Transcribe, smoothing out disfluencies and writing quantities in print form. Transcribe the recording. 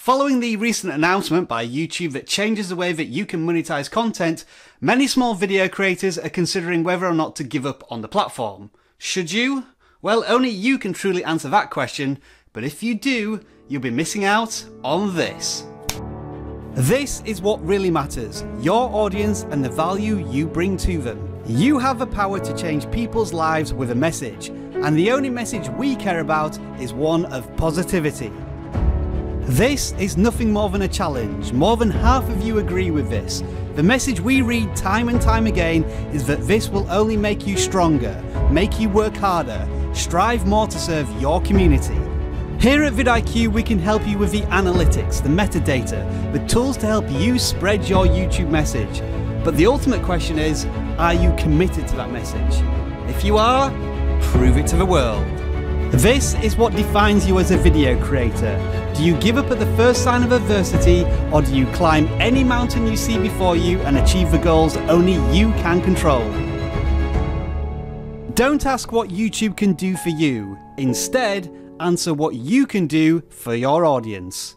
Following the recent announcement by YouTube that changes the way that you can monetize content, many small video creators are considering whether or not to give up on the platform. Should you? Well, only you can truly answer that question, but if you do, you'll be missing out on this. This is what really matters, your audience and the value you bring to them. You have the power to change people's lives with a message, and the only message we care about is one of positivity. This is nothing more than a challenge. More than half of you agree with this. The message we read time and time again is that this will only make you stronger, make you work harder, strive more to serve your community. Here at vidIQ we can help you with the analytics, the metadata, the tools to help you spread your YouTube message. But the ultimate question is, are you committed to that message? If you are, prove it to the world. This is what defines you as a video creator. Do you give up at the first sign of adversity, or do you climb any mountain you see before you and achieve the goals only you can control? Don't ask what YouTube can do for you. Instead, answer what you can do for your audience.